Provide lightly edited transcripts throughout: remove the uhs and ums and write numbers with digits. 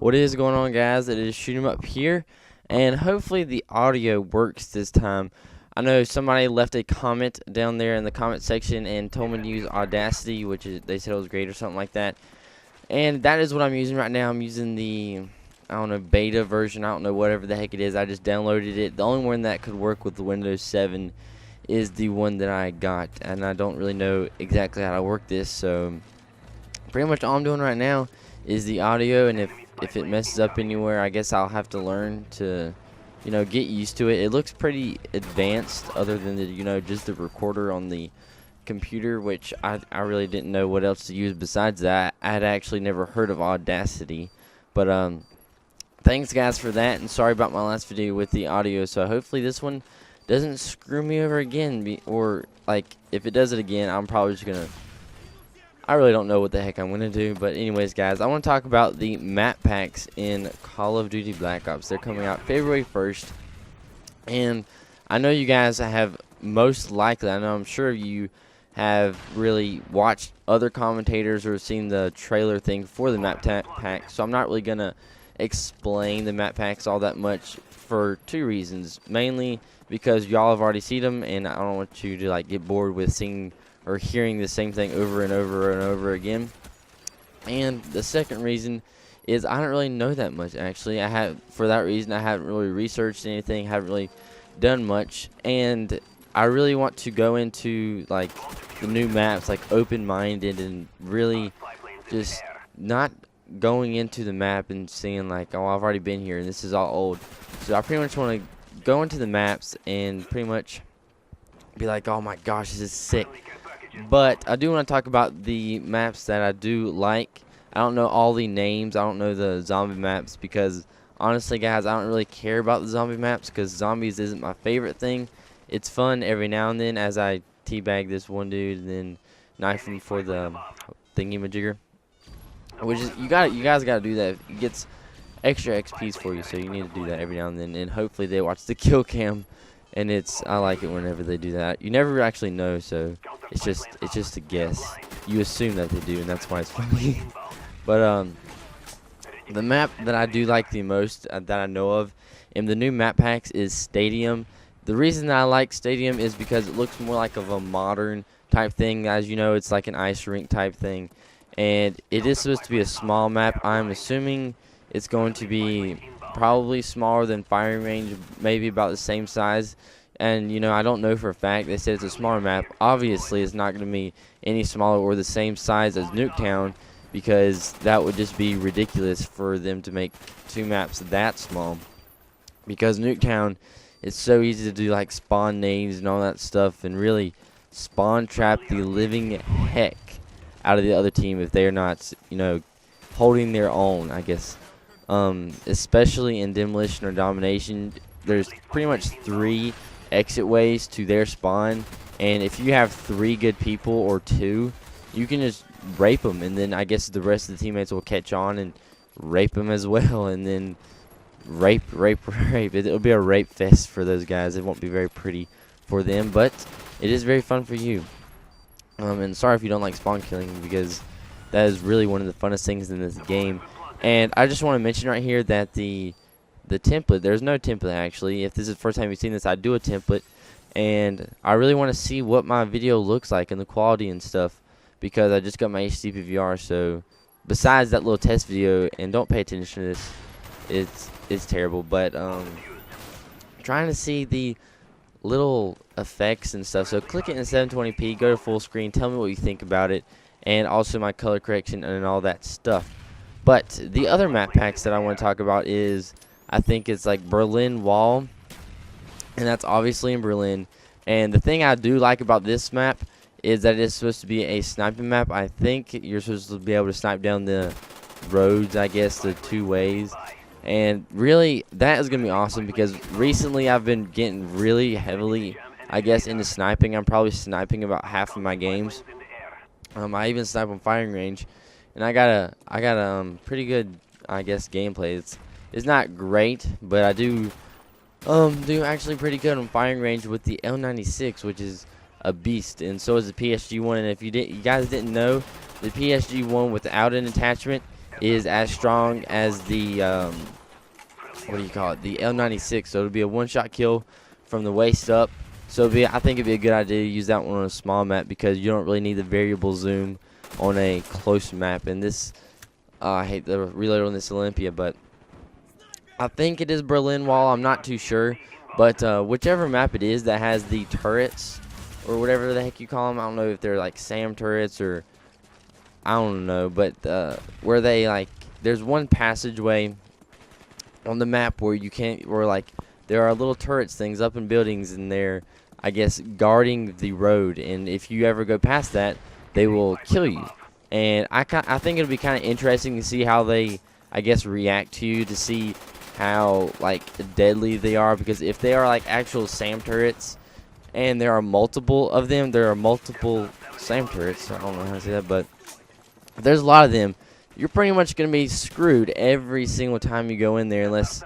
What is going on, guys? It is Shoot 'em Up here, and hopefully the audio works this time. I know somebody left a comment down there in the comment section and told me to use Audacity, which is, they said it was great or something like that. And that is what I'm using right now. I'm using the, I don't know, beta version. I don't know, whatever the heck it is. I just downloaded it. The only one that could work with the Windows 7 is the one that I got, and I don't really know exactly how to work this. So pretty much all I'm doing right now is the audio, and if it messes up anywhere, I guess I'll have to learn to, get used to it. It looks pretty advanced, other than the, just the recorder on the computer, which I really didn't know what else to use besides that. I had actually never heard of Audacity, but thanks guys for that, and sorry about my last video with the audio. So hopefully this one doesn't screw me over again, or like if it does it again, I'm probably just gonna, I really don't know what the heck I'm going to do. But anyways, guys, I want to talk about the map packs in Call of Duty Black Ops. They're coming out February 1st. And I know you guys have most likely, I'm sure you have really watched other commentators or seen the trailer thing for the map pack. So I'm not really going to explain the map packs all that much for two reasons. Mainly because y'all have already seen them, and I don't want you to like get bored with seeing or hearing the same thing over and over and over again. And the second reason is I don't really know that much, actually. For that reason, I haven't really researched anything, haven't really done much, and I really want to go into like the new maps like open-minded and really just not going into the map and seeing like, oh, I've already been here and this is all old. So I pretty much want to go into the maps and pretty much be like, oh my gosh, this is sick. But I do want to talk about the maps that I do like. I don't know all the names. I don't know the zombie maps because, honestly, guys, I don't really care about the zombie maps because zombies isn't my favorite thing. It's fun every now and then as I teabag this one dude and then knife him for the thingy-majigger. Which is, you guys gotta do that. It gets extra XPs for you, so you need to do that every now and then. And hopefully they watch the kill cam. And I like it whenever they do that. You never actually know, so it's just a guess. You assume that they do, and that's why it's funny. But the map that I do like the most that I know of in the new map packs is Stadium. The reason that I like Stadium is because it looks more like of a modern type thing. As you know, it's like an ice rink type thing, and it is supposed to be a small map. I'm assuming it's going to be probably smaller than firing range, maybe about the same size. And I don't know for a fact. They said it's a smaller map. Obviously it's not going to be any smaller or the same size as Nuketown, because that would just be ridiculous for them to make two maps that small, because Nuketown is so easy to do like spawn nades and all that stuff, and really spawn trap the living heck out of the other team if they're not holding their own, I guess. Especially in Demolition or Domination, there's pretty much 3 exit ways to their spawn, and if you have 3 good people or 2, you can just rape them, and then I guess the rest of the teammates will catch on and rape them as well, and then rape. It'll be a rape fest for those guys. It won't be very pretty for them, but it is very fun for you. And sorry if you don't like spawn killing, because that is really one of the funnest things in this game. And I just want to mention right here that the template, there's no template actually. If this is the first time you've seen this, I do a template, and I really want to see what my video looks like and the quality and stuff, because I just got my HD PVR. So besides that little test video, and don't pay attention to this, it's terrible, but trying to see the little effects and stuff. So click it in 720p, go to full screen, tell me what you think about it, and also my color correction and all that stuff. But the other map packs that I want to talk about is, I think it's like Berlin Wall, and that's obviously in Berlin. And the thing I do like about this map is that it's supposed to be a sniping map. I think you're supposed to be able to snipe down the roads, I guess, the 2 ways. And really, that is going to be awesome, because recently I've been getting really heavily, I guess, into sniping. I'm probably sniping about half of my games. I even snipe on firing range. And I got a pretty good, I guess, gameplay. It's not great, but I do actually pretty good on firing range with the L96, which is a beast, and so is the PSG one. And if you guys didn't know, the PSG one without an attachment is as strong as the what do you call it, the L96. So it'll be a one-shot kill from the waist up. So I think it'd be a good idea to use that one on a small map because you don't really need the variable zoom on a close map. And this, I hate the reload on this Olympia, but I think it is Berlin Wall. I'm not too sure, but whichever map it is that has the turrets or whatever the heck you call them, I don't know if they're like SAM turrets or I don't know, but where they like, there's one passageway on the map where you can't, where like there are little turrets things up in buildings and they're, I guess, guarding the road, and if you ever go past that, they will kill you. And I think it'll be kind of interesting to see how they, I guess, react to you, to see how like deadly they are, because if they are like actual SAM turrets and there are multiple of them, there are multiple SAM turrets, I don't know how to say that, but if there's a lot of them, you're pretty much going to be screwed every single time you go in there, unless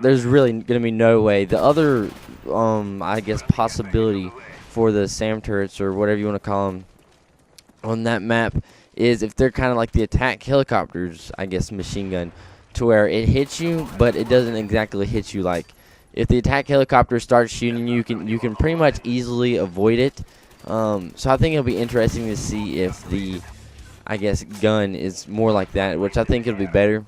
there's really going to be no way. The other, I guess, possibility for the SAM turrets, or whatever you want to call them, on that map is if they're kind of like the attack helicopters, I guess, machine gun, to where it hits you, but it doesn't exactly hit you. Like, if the attack helicopter starts shooting you, you can pretty much easily avoid it. So I think it'll be interesting to see if the, I guess, gun is more like that, which I think it'll be better.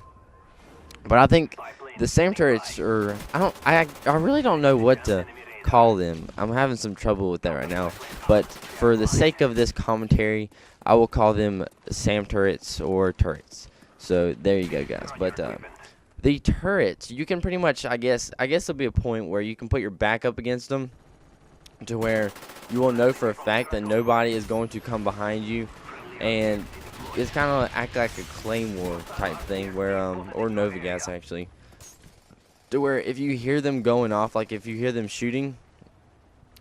But I think the SAM turrets are, I really don't know what to call them. I'm having some trouble with that right now. But for the sake of this commentary, I will call them SAM turrets or turrets. So there you go, guys. But the turrets, you can pretty much, I guess there'll be a point where you can put your back up against them, to where you will know for a fact that nobody is going to come behind you, and it's kind of act like a claymore type thing, where or Nova gas actually, to where if you hear them going off, like if you hear them shooting,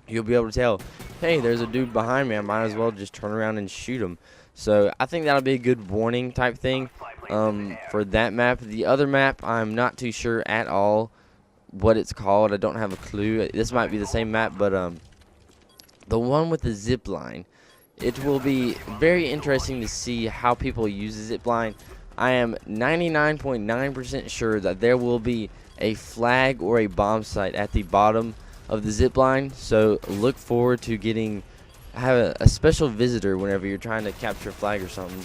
you'll be able to tell, hey, there's a dude behind me, I might as well just turn around and shoot him. So I think that'll be a good warning type thing for that map. The other map, I'm not too sure at all what it's called. I don't have a clue. This might be the same map, but the one with the zip line, it will be very interesting to see how people use the zip line. I am 99.9% sure that there will be a flag or a bomb site at the bottom of the zip line, so look forward to have a special visitor whenever you're trying to capture a flag or something.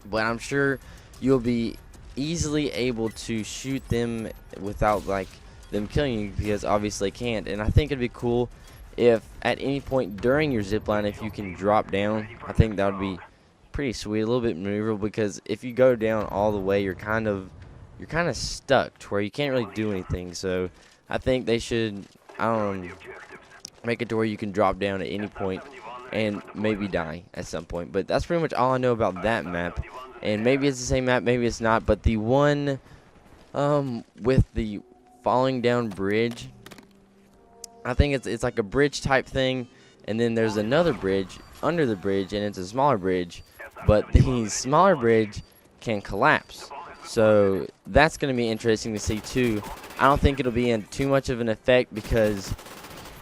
But I'm sure you'll be easily able to shoot them without like them killing you, because obviously they can't. And I think it'd be cool if at any point during your zip line, if you can drop down. I think that would be pretty sweet, a little bit maneuverable, because if you go down all the way, you're kind of stuck to where you can't really do anything. So I think they should, make it to where you can drop down at any point and maybe die at some point. But that's pretty much all I know about that map. And maybe it's the same map, maybe it's not. But the one with the falling down bridge, I think it's like a bridge type thing, and then there's another bridge under the bridge, and it's a smaller bridge, but the smaller bridge can collapse. So that's going to be interesting to see too. I don't think it'll be in too much of an effect, because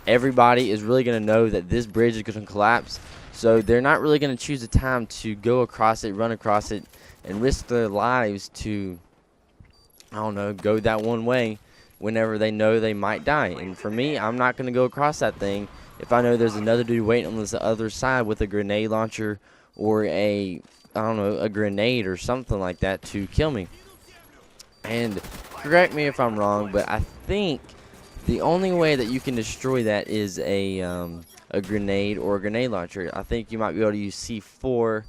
everybody is really going to know that this bridge is going to collapse. So they're not really going to choose a time to go across it, run across it, and risk their lives to, go that one way whenever they know they might die. And for me, I'm not going to go across that thing if I know there's another dude waiting on this other side with a grenade launcher or a grenade or something like that to kill me. And correct me if I'm wrong, but I think the only way that you can destroy that is a grenade or a grenade launcher. I think you might be able to use C4,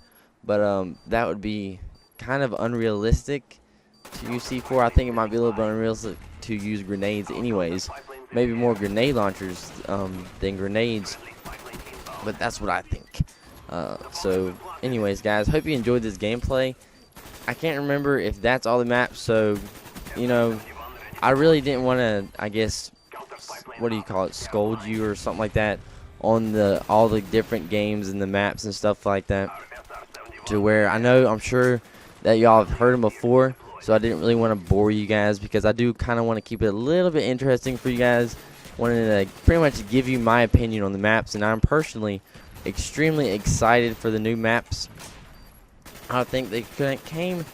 but that would be kind of unrealistic to use C4. I think it might be a little bit unrealistic to use grenades anyways. Maybe more grenade launchers than grenades, but that's what I think. So anyways, guys, hope you enjoyed this gameplay. I can't remember if that's all the maps, so I really didn't want to, I guess, scold you or something like that on all the different games and the maps and stuff like that, to where I'm sure that y'all have heard them before. So I didn't really want to bore you guys, because I do kind of want to keep it a little bit interesting for you guys. Wanted to pretty much give you my opinion on the maps, and I'm personally extremely excited for the new maps. I think they came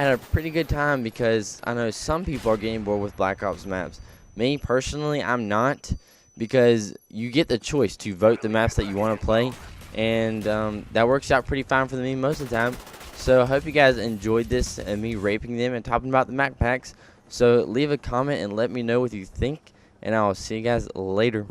had a pretty good time because I know some people are getting bored with Black Ops maps. Me personally, I'm not, because you get the choice to vote the maps that you want to play, and that works out pretty fine for me most of the time. So I hope you guys enjoyed this and me raping them and talking about the map packs. So leave a comment and let me know what you think, and I'll see you guys later.